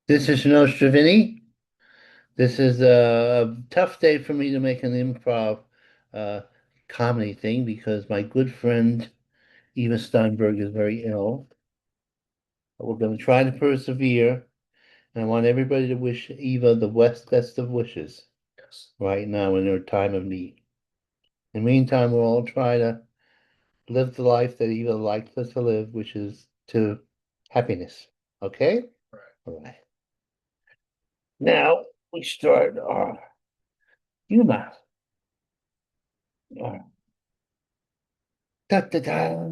This is Nostrovini. This is a tough day for me to make an improv uh, comedy thing because my good friend Eva Steinberg is very ill. But we're going to try to persevere, and I want everybody to wish Eva the best of wishes right now in her time of need. In the meantime, we'll all try to live the life that Eva likes us to live, which is to happiness. Okay? All right. Now we start our humor. Da, da, da.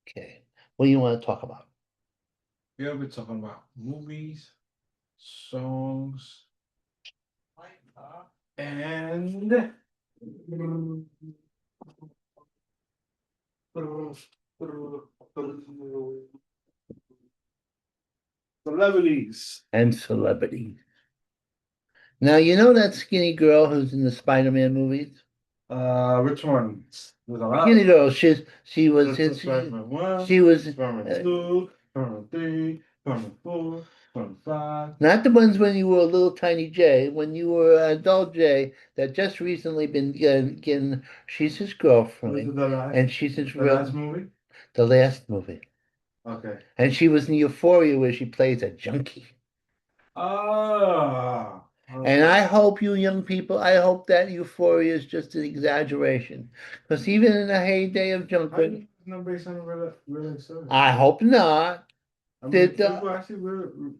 Okay. What do you want to talk about? Yeah, we're talking about movies, songs, and celebrities. And celebrity. Now, you know that skinny girl who's in the Spider-Man movies? Which one? There's a lot. Skinny girl, she was There's his, Spider-Man 1, she was Spider-Man 2, Spider-Man 3, Spider-Man 4, Spider-Man 5. not the ones when you were a little tiny Jay, when you were an adult Jay that just recently been getting, she's his Was it girlfriend, the last, and she's his the last real, movie? the last movie. Okay. And she was in Euphoria where she plays a junkie. Ah, And okay. I hope you young people, I hope that euphoria is just an exaggeration. Because even in the heyday of junk, How do you know it's not based on a real story? I hope not. I mean, That, people actually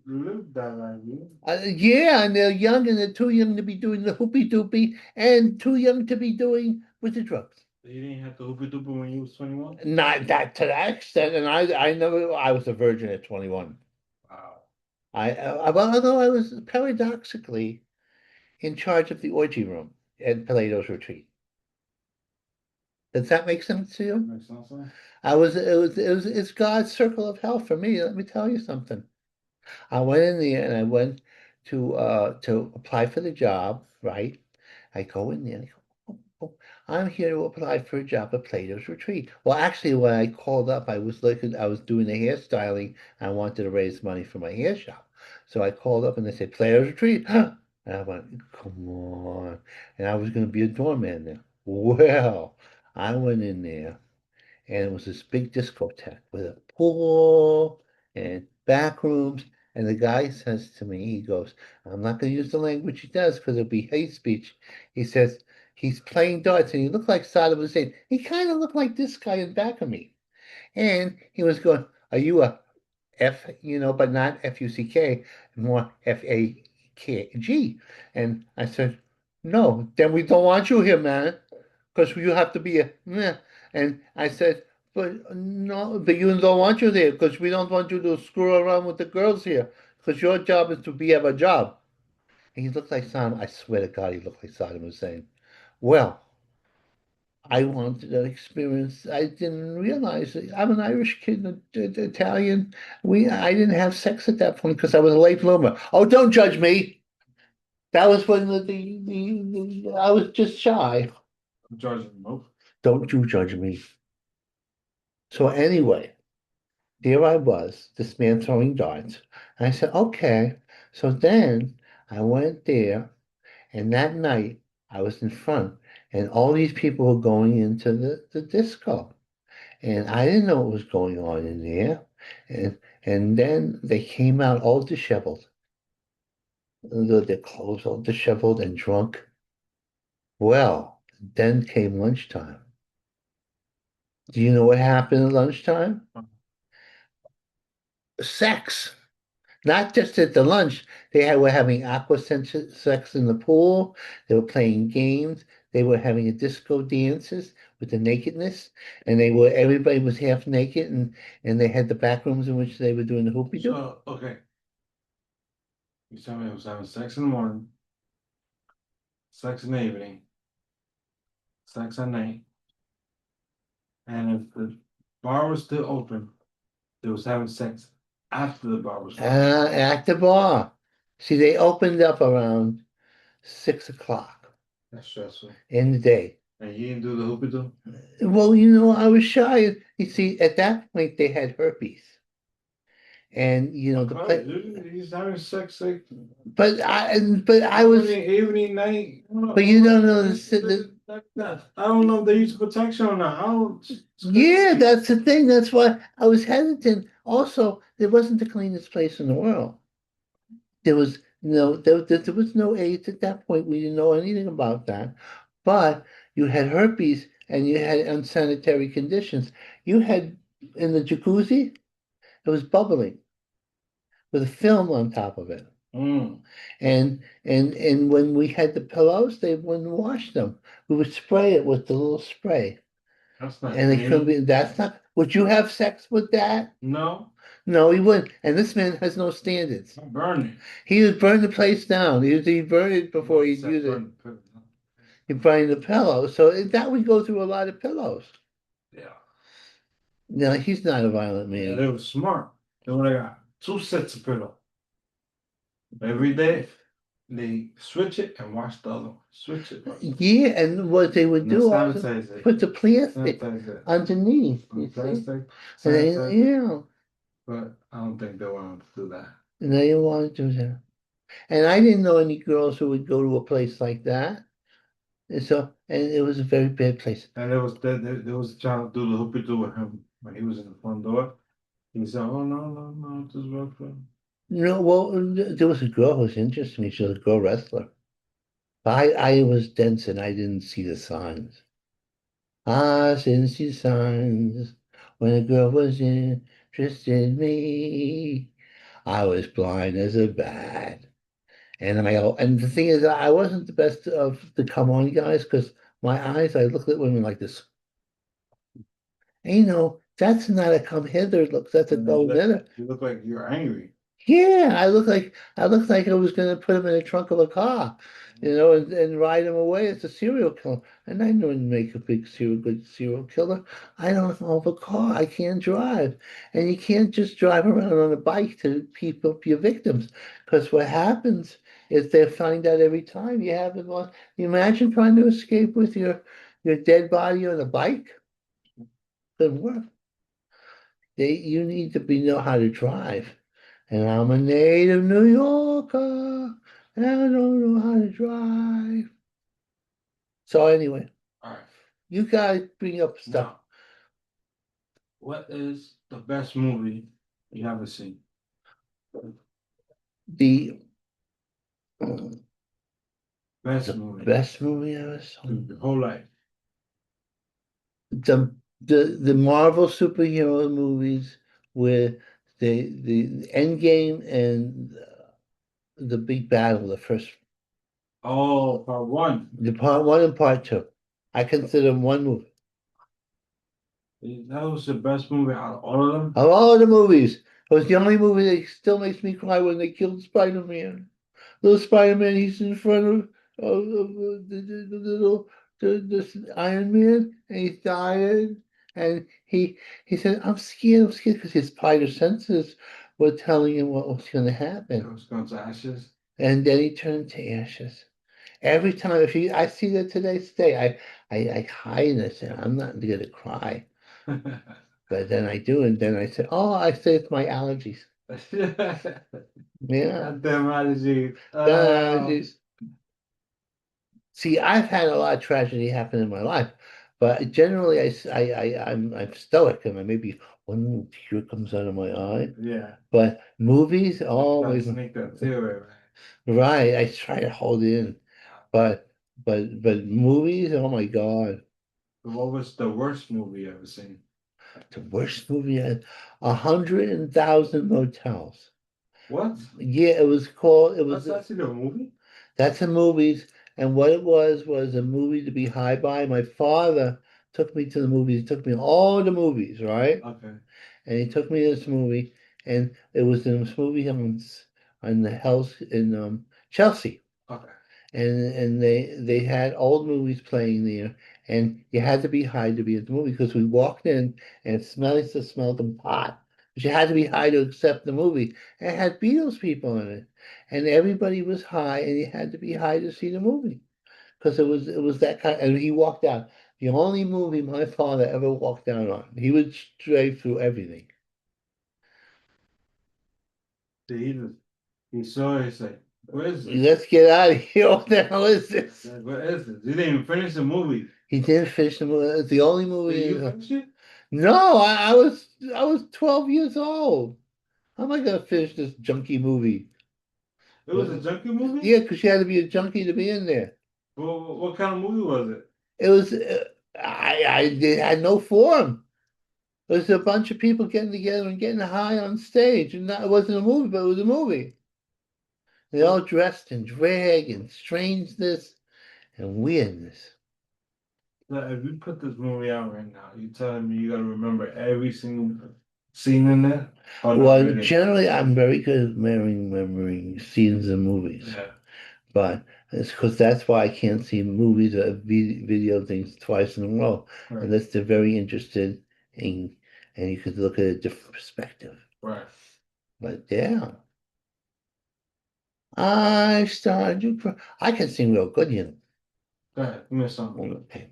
live that life, you yeah, and they're young and they're too young to be doing the hoopy doopy and too young to be doing with the drugs. You didn't have to hoopy doopy when you was 21? Not that to that extent. And I was a virgin at 21. Wow. Well, although I was paradoxically in charge of the orgy room at Plato's Retreat. Does that make sense to you? Makes no sense. It's God's circle of hell for me. Let me tell you something. I went in there and I went to apply for the job, right? I go in there and I go, "Oh, I'm here to apply for a job at Plato's Retreat." Well, actually, when I called up, I was doing the hairstyling. I wanted to raise money for my hair shop. So I called up and they said, "Plato's Retreat." And I went, "Come on." And I was going to be a doorman there. Well, I went in there and it was this big discotheque with a pool and back rooms. And the guy says to me, he goes, "I'm not going to use the language he does because it'll be hate speech." He says, "He's playing darts and he looked like Saddam Hussein. He kind of looked like this guy in back of me." And he was going, "Are you a F, but not Fuck, more Fakg?" And I said, "No, then we don't want you here, man, because you have to be a meh." And I said, "But no, but you don't want you there because we don't want you to screw around with the girls here because your job is to be have a job." And he looked like Saddam. I swear to God, he looked like Saddam Hussein. Well, I wanted that experience. I didn't realize it. I'm an Irish kid, Italian. I didn't have sex at that point because I was a late bloomer. Oh, don't judge me. That was when I was just shy. I'm charging both. Don't you judge me. So anyway, there I was, this man throwing darts. And I said, okay. So then I went there, and that night I was in front, and all these people were going into the disco. And I didn't know what was going on in there. And then they came out all disheveled, their clothes all disheveled and drunk. Well, then came lunchtime. Do you know what happened at lunchtime? Sex. Not just at the lunch. Were having sex in the pool. They were playing games. They were having a disco dances with the nakedness, and everybody was half naked, and they had the back rooms in which they were doing the hoopy doo. So, okay. You tell me I was having sex in the morning, sex in the evening, sex at night, and if the bar was still open, they was having sex after the bar was closed. At the bar. See, they opened up around 6 o'clock That's stressful. in the day. And you didn't do the hoopy doo? Well, I was shy. You see, at that point, they had herpes. And you know the Right, play, dude, he's having sex like but I was, evening, night. but you don't know Like that. I don't know if they use protection or not. I don't. It's yeah, crazy. that's the thing. That's why I was hesitant. Also, it wasn't the cleanest place in the world. There was no there was no AIDS at that point. We didn't know anything about that. But you had herpes and you had unsanitary conditions. You had in the jacuzzi, it was bubbling with a film on top of it. Mm, And when we had the pillows, they wouldn't wash them. We would spray it with the little spray. that's not And they couldn't be, clean. that's not, would you have sex with that? No, No, he wouldn't. And this man has no standards. I'm burning. He would burn the place down. He burned it before No, he'd except use it. burn. He burned the pillow. So that would go through a lot of pillows. Yeah, No, he's not a violent yeah, man. they were smart. They would have got two sets of pillow every day. They switch it and wash the other one. Switch it, wash the other Yeah, and what they would one. And do also sanitize it. put the plastic Sanitize it. underneath, you see? Plastic, And they, sanitize it. yeah, But I don't think they want to do that. and they didn't want to do that. And I didn't know any girls who would go to a place like that. And it was a very bad place. And there was trying to do the hoopy do with him when he was in the front door. He said, "Oh no, no, no, this work for him." No, well, there was a girl who was interested in me. She was a girl wrestler. But I was dense and I didn't see the signs. I didn't see signs when a girl was interested in me. I was blind as a bat. And the thing is, I wasn't the best of the come on guys because my eyes, I looked at women like this. And that's not a come hither look, that's a And go hither. you look like you're angry. Yeah, I looked like I was gonna put him in the trunk of a car, and ride him away as a serial killer. And I don't make a good serial killer. I don't have a car. I can't drive. And you can't just drive around on a bike to keep up your victims. Because what happens is they find out every time you haven't lost. You imagine trying to escape with your dead body on a bike? Doesn't work. You need to know how to drive. And I'm a native New Yorker, and I don't know how to drive. So anyway, All right. you guys bring up stuff. Now, what is the best movie you haven't seen? The Best the movie best movie I ever saw. in your whole life. The Marvel superhero movies with the Endgame and the big battle, the first, Oh, part one. the part one and part two. I consider them one movie. That was the best movie out of all of them. Of all the movies, it was the only movie that still makes me cry when they killed Spider-Man. Little Spider-Man, he's in front of the little this Iron Man, and he's dying, and he said, I'm scared," because his spider senses were telling him what was going to It happen, was going to ashes. and then he turned to ashes. Every time I see that today, I hide and I say, I'm not going to cry. But then I do, and then I say, oh, I say it's my allergies. Yeah. Goddamn allergy. Allergies. See, I've had a lot of tragedy happen in my life, but generally I'm stoic and I maybe one tear comes out of my eye. Yeah. But movies, oh Try to my, sneak that tear right, I try to hold it in. But but movies, oh my God. What was the worst movie you ever seen? The worst movie I 100,000 Motels. What? Yeah, it was called, it was That's actually a movie? That's a movies. And what it was a movie to be high by. My father took me to the movies. He took me all the movies, right? Okay. And he took me to this movie, and it was in this movie on the house in Chelsea. Okay. And they had old movies playing there, and you had to be high to be at the movie because we walked in and it smelled of pot. But you had to be high to accept the movie. And it had Beatles people in it, and everybody was high, and you had to be high to see the movie because it was that kind. And he walked out. The only movie my father ever walked out on. He would stray through everything. he saw it, he's like, what is this? Let's get out of here. What the hell is this? Like, what is this? He didn't even finish the movie. He didn't finish the movie. It's the only Did you movie. finish it? No, I was 12 years old. How am I gonna finish this junkie movie? It was a junkie movie? Yeah, because you had to be a junkie to be in there. Well, what kind of movie was it? It was it had no form. It was a bunch of people getting together and getting high on stage, and it wasn't a movie, but it was a movie. They all dressed in drag and strangeness and weirdness. Like, if you put this movie out right now, you telling me you gotta remember every single scene in there? Oh, not Well, really. generally, I'm very good at remembering scenes in movies, Yeah, but it's because that's why I can't see movies or video things twice in a row, right, unless they're very interested in, and you could look at a different perspective. right. But yeah, I started to cry. I can sing real good, you Go ahead, give me a song. know. Okay.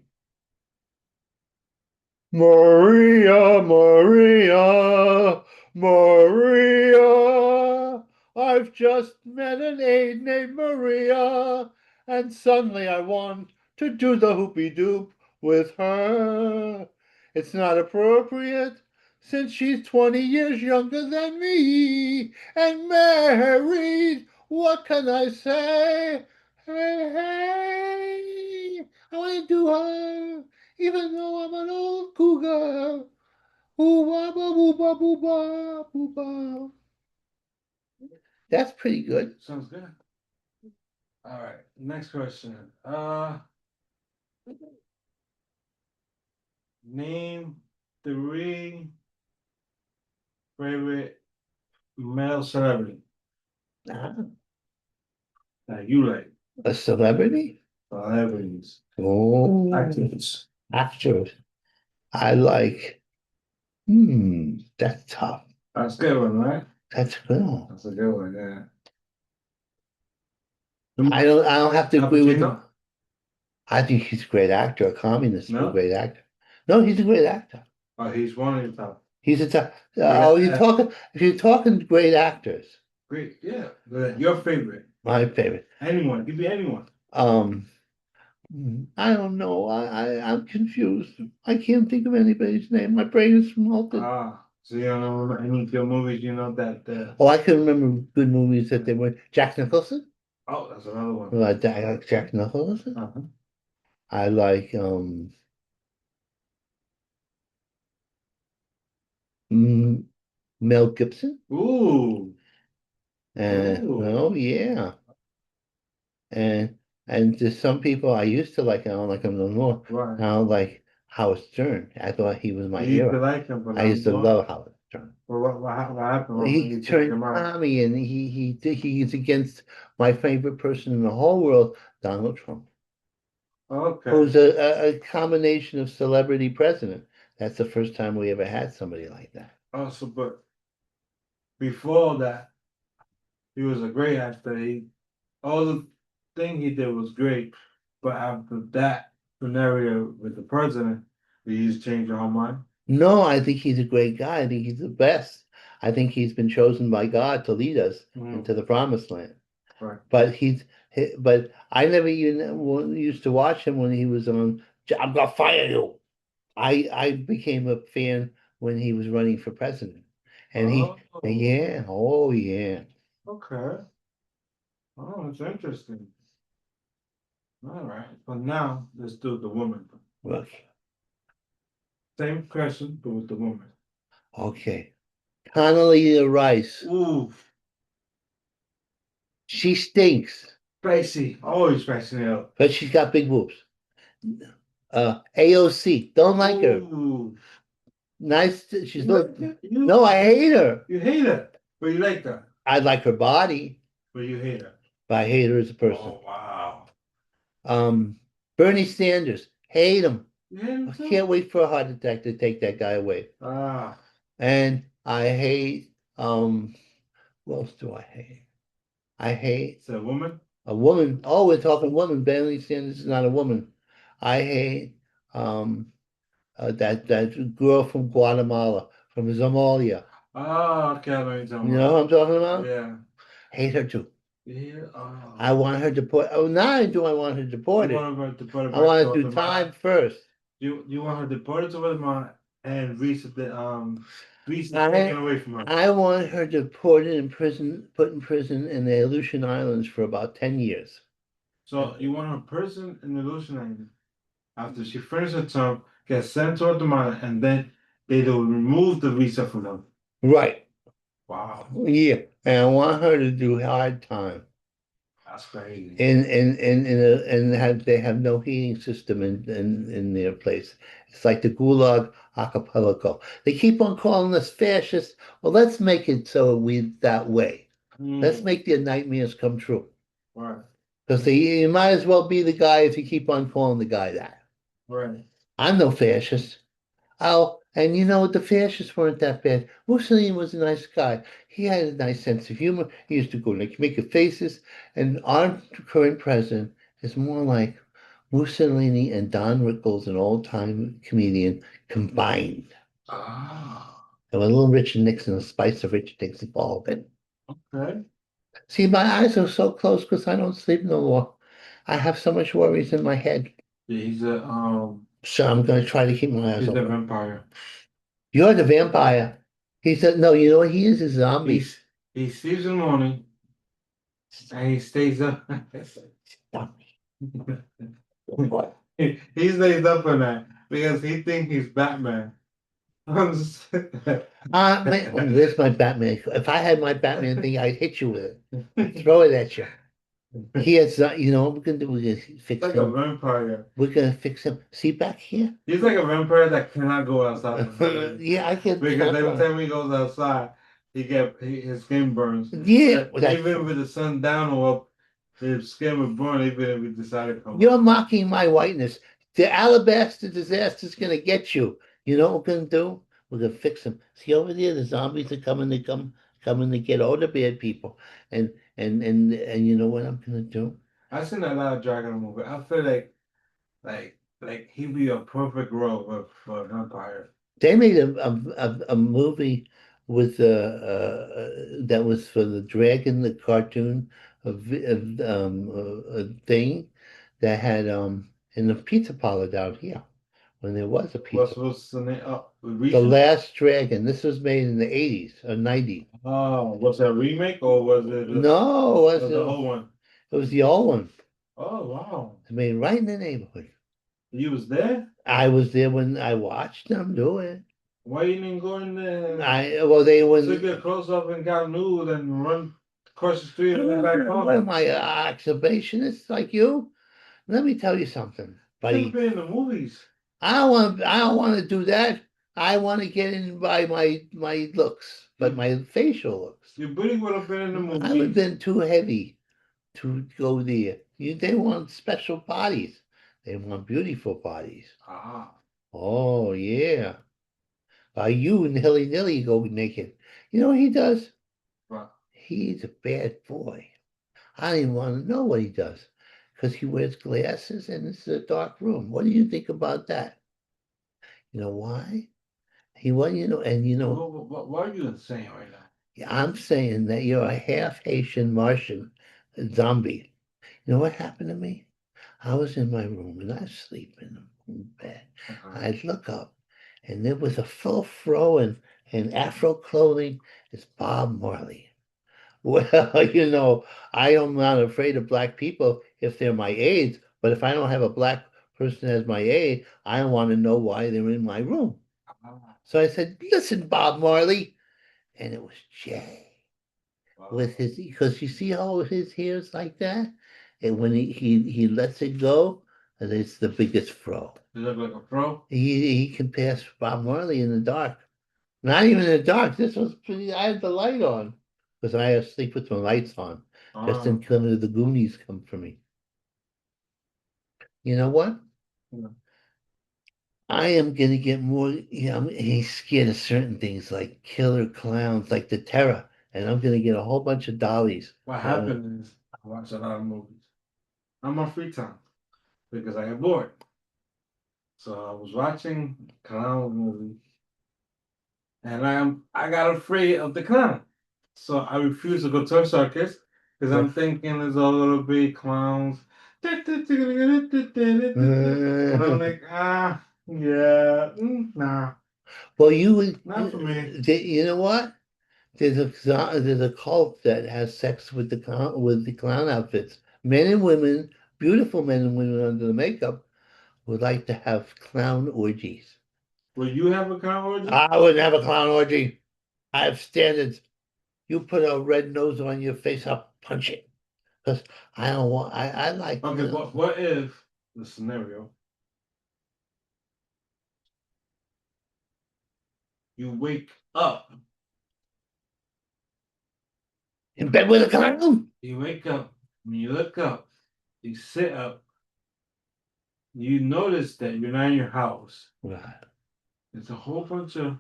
Maria, Maria, Maria. I've just met an aide named Maria, and suddenly I want to do the hoopy doop with her. It's not appropriate since she's 20 years younger than me and married. What can I say? Hey, hey, I want to do her even though I'm an old cougar. Ooh, ba, ba, boo, ba, boo, ba, boo, ba. That's pretty good. Sounds good. All right, next question. Name three favorite male celebrity Ah, that you like. a celebrity? Celebrities. Oh, Actors. actors. I like, that's tough. That's a good one, right? That's good. That's a good one, yeah. I don't have to Al agree with Pacino? him. I think he's a great actor, a communist, but a No? great actor. No, he's a great actor. Oh, he's one of your top. He's a top. Yeah. Oh, you're talking, if you're talking great actors, Great, yeah. Your favorite. my favorite. Anyone. Could be anyone. Um, I don't know. I'm confused. I can't think of anybody's name. My brain is melted. Ah, so you don't know any of your movies, you know that Oh, I can remember good movies that they were. Jack Nicholson. oh, that's another one. I like Jack Nicholson. Uh-huh. I like mm, Mel Gibson. Ooh. And Ooh. oh yeah, and there's some people I used to like. I don't like him no more. Right. Now like Howard Stern. I thought he was my You used to hero. like him, but I now used you to don't? love Howard Stern. Well, what happened? What made He you take him turned out? commie and he's against my favorite person in the whole world, Donald Trump, Okay. who's a combination of celebrity president. That's the first time we ever had somebody like that. Also, but before that, he was a great actor. All the thing he did was great, but after that scenario with the president, did you just change your whole mind? No, I think he's a great guy. I think he's the best. I think he's been chosen by God to lead us into the promised land. Right. But but I never even used to watch him when he was on. I'm gonna fire you. I became a fan when he was running for president, and Oh, yeah, oh yeah. okay. Oh, it's interesting. All right. But now let's do the woman. Look, Same question, but with the woman. okay, Condoleezza Rice. Ooh, She stinks, spicy. Always spicy up. but she's got big boobs. AOC, don't like her. Ooh. Nice. She's look. You, No, I hate her. you hate her, but you like her, I like her body, but you hate her. but I hate her as a person. Oh, wow. Bernie Sanders, hate him. You hate him I too? can't wait for a heart attack to take that guy away. Ah, And I hate, what else do I hate? I hate it's a woman? a woman. Oh, we're talking woman. Bernie Sanders is not a woman. I hate that girl from Guatemala, from Somalia. Oh, okay, I know what you're talking You know what I'm talking about. about? Yeah. Hate her too. Yeah. I want her deported. Oh, not only do I want her You deported, want her to put it I back to want to do Guatemala? time first. You want her deported to Guatemala and visa taken I away from her. I want her deported in prison, put in prison in the Aleutian Islands for about 10 years. So you want her prison in the Aleutian Island after she finishes her term, gets sent to Guatemala, and then they will remove the visa from them. Right. Wow, Yeah. And I want her to do hard time. that's crazy. And have they have no heating system in their place. It's like the Gulag Archipelago. They keep on calling us fascists. Well, let's make it so we that way. Let's Mm, make their nightmares come true. right, Because you might as well be the guy if you keep on calling the guy that. right. I'm no fascist. Oh, and you know, the fascists weren't that bad. Mussolini was a nice guy. He had a nice sense of humor. He used to go like make faces. And our current president is more like Mussolini and Don Rickles, an old-time comedian, combined. Ah, And with a little Richard Nixon, the spice of Richard Nixon, all of it. okay. See, my eyes are so close because I don't sleep no more. I have so much worries in my head. Yeah, So I'm going to try to keep my eyes he's a open. vampire. You're the vampire. He said, no, you know what? He is a zombie. He's he sleeps in the morning and he stays up. What? He stays up for that because he thinks he's Batman. I'm just- Man, there's my Batman. If I had my Batman thing, I'd hit you with it. I'd throw it at you. He has, you know what we're gonna do? We're gonna fix like a him. vampire. We're gonna fix him. See back here? He's like a vampire that cannot go outside for some reason. Yeah, I can Because jump every on. time he goes outside, his skin burns. Yeah, that's Even with the sun down or up, his skin would burn even if he decided to come you're out. mocking my whiteness. The alabaster disaster's gonna get you. You know what we're gonna do? We're gonna fix them. See over there, the zombies are coming to get all the bad people. And you know what I'm gonna do? I've seen a lot of Dragon movie. I feel like he'd be a perfect role for a vampire. They made a movie with that was for the Dragon, the cartoon, a thing that had in the pizza parlor down here when there was a pizza. What's the name? The Recent? Last Dragon. This was made in the 80s or 90s. Oh, was it a remake or was it No, the whole one? it was the old one. Oh wow, It's made right in the neighborhood. he was there. I was there when I watched them do it. Why you didn't go in there? Well, they Took wouldn't. a close up and got nude and run across the street and went back What home. am I, observationist like you? Let me tell you something, Never buddy. been in the movies. I don't want to do that. I want to get in by my looks, but You, my facial looks. your booty would have been in the I would have movies. been too heavy to go there. They want special bodies. They want beautiful bodies. Ah, Oh yeah. You nilly nilly go naked. You know what he does? but He's a bad boy. I don't even want to know what he does because he wears glasses and it's a dark room. What do you think about that? You know why? And why are you insane right now? I'm saying that you're a half Haitian Martian zombie. You know what happened to me? I was in my room and I was sleeping in bed. Uh-huh. I'd look up and there was a full fro and Afro clothing. It's Bob Marley. Well, I am not afraid of black people if they're my aides, but if I don't have a black person as my aide, I want to know why they're in my room. Ah, So I said, listen, Bob Marley. And it was Jay with wow. his, because you see how his hair's like that? And when he lets it go, and it's the biggest fro. You look like a pro. He can pass Bob Marley in the dark. Not even in the dark. This was pretty, I had the light on because I sleep with my lights on just Ah, until the Goonies come for me. You know what? yeah. I am gonna get more, he's scared of certain things like killer clowns, like the terror, and I'm gonna get a whole bunch of dollies. What happened is I watch a lot of movies on my free time because I get bored. So I was watching clown movie and I got afraid of the clown. So I refused to go to a circus because I'm thinking it's all gonna be clowns. And I'm like, yeah, nah, Well, you would, not for me. you know what? There's a cult that has sex with the clown outfits. Men and women, beautiful men and women under the makeup, would like to have clown orgies. Will you have a clown orgy? I wouldn't have a clown orgy. I have standards. You put a red nose on your face, I'll punch it. Because I don't want. I like. Okay, what if the scenario you wake up, In bed with a clown. you wake up, when you look up, you sit up, you notice that you're not in your house. Right. There's a whole bunch of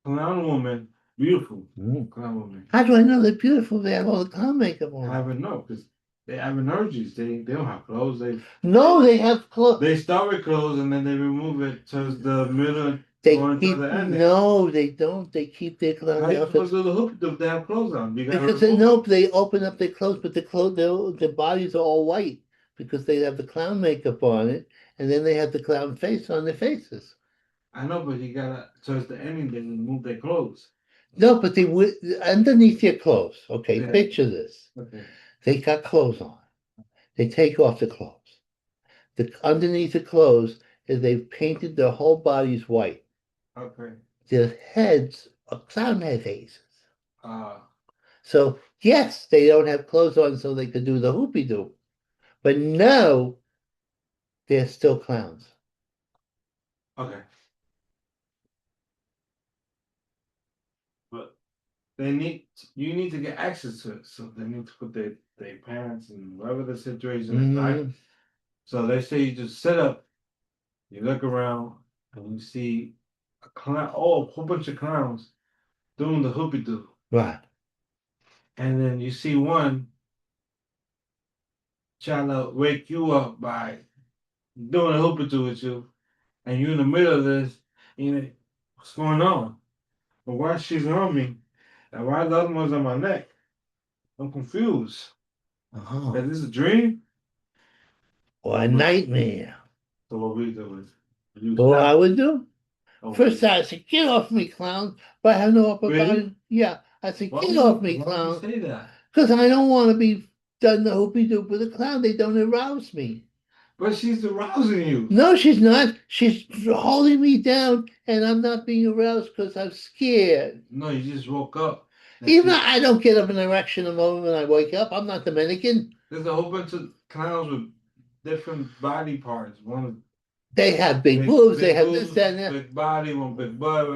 clown women, beautiful Mm. clown women. How do I know they're beautiful? They have all the clown makeup on. I would know because they have energies. They don't have clothes. No, they have clothes. They start with clothes and then they remove it towards the middle, They going keep to the ending. no, they don't. They keep their clown How you supposed outfits to do the hoop if they have clothes on? You gotta because they remove know it. they open up their clothes, but their bodies are all white because they have the clown makeup on it, and then they have the clown face on their faces. I know, but you gotta towards the ending they remove their clothes. No, but underneath their clothes. Okay, Yeah. picture this. Okay. They got clothes on. They take off the clothes. Underneath the clothes is they've painted their whole bodies white. Okay. Their heads are clown head faces. Uh, So yes, they don't have clothes on so they could do the hoopy doo. But no, they're still clowns. okay. But they need you need to get access to it. So they need to put their parents in whatever the situation is, right? Mm, So they say you just sit up, you look around, and you see a clown, oh, a whole bunch of clowns doing the hoopy doo. right. And then you see one trying to wake you up by doing a hoopy doo with you, and you're in the middle of this, you know, what's going on? But why she's on me? And why the other one's on my neck? I'm confused. Oh, Is this a dream? or a nightmare. So what we do is you So what I snap. would do? Okay. First I said, get off me, clown. But I have no upper Really? body. Yeah, I said, Why get would off you me, why would you clown. say that? Because I don't want to be done the hoopy doop with a clown. They don't arouse me. But she's arousing you. No, she's not. She's holding me down, and I'm not being aroused because I'm scared. No, you just woke up. And Even she I don't get up an erection the moment I wake up. I'm not Dominican. there's a whole bunch of clowns with different body parts. One They have big big boobs. They big have this, boobs, that, and that. big body, one big butt,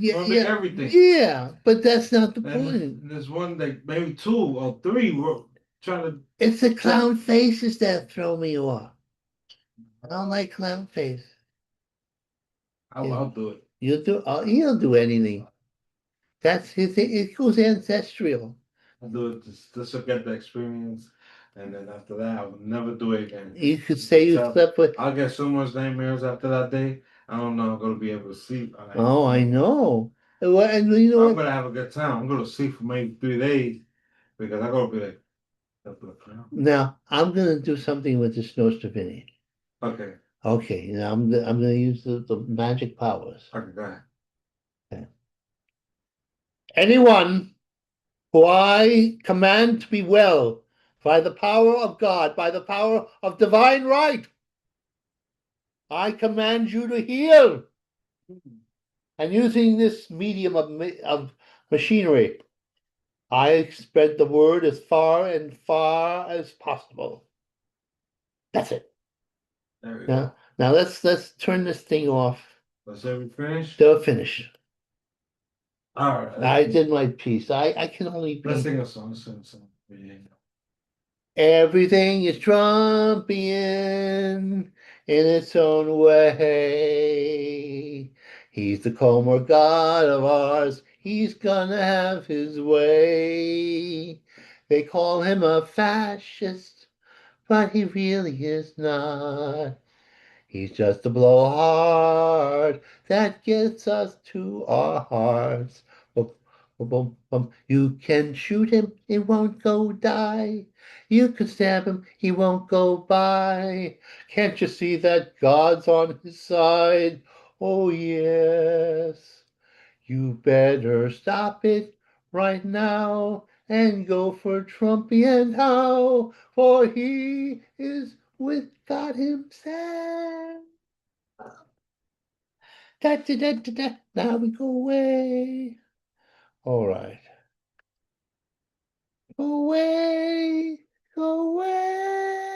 Yeah, one big yeah, everything. yeah. But that's not the And point. there's one that maybe two or three were trying to It's the tap. clown faces that throw me off. I don't like clown face. I'll do it. He'll do anything. That's his. It goes ancestral. I'll do it just to get the experience. And then after that, I will never do it again. You could say you So slept with. I'll get so much nightmares after that day. I don't know I'm gonna be able to sleep. Oh, I know. Well, and you know I'm what? gonna have a good time. I'm gonna sleep for maybe 3 days because I gotta be like, Now I'm gonna do something with the Snowstravini. okay, Okay, now I'm gonna use the magic powers. okay, go ahead. Okay. Anyone who I command to be well by the power of God, by the power of divine right, I command you to heal. And using this medium of machinery, I spread the word as far and far as possible. That's it. There we Now, go. now let's turn this thing off. Let's say we finish. They'll finish. All right, I did my piece. I can only let's be. sing a song. Let's sing a song. Yeah. Everything is Trumpian in its own way. He's the Comer God of ours. He's gonna have his way. They call him a fascist, but he really is not. He's just a blowhard that gets us to our hearts. Boom, boom, boom, boom. You can shoot him, he won't go die. You can stab him, he won't go by. Can't you see that God's on his side? Oh, yes. You better stop it right now and go for Trumpy and Howe, for he is with God himself. Da, da, da, da, da. Now we go away. All right. Go away. Go away.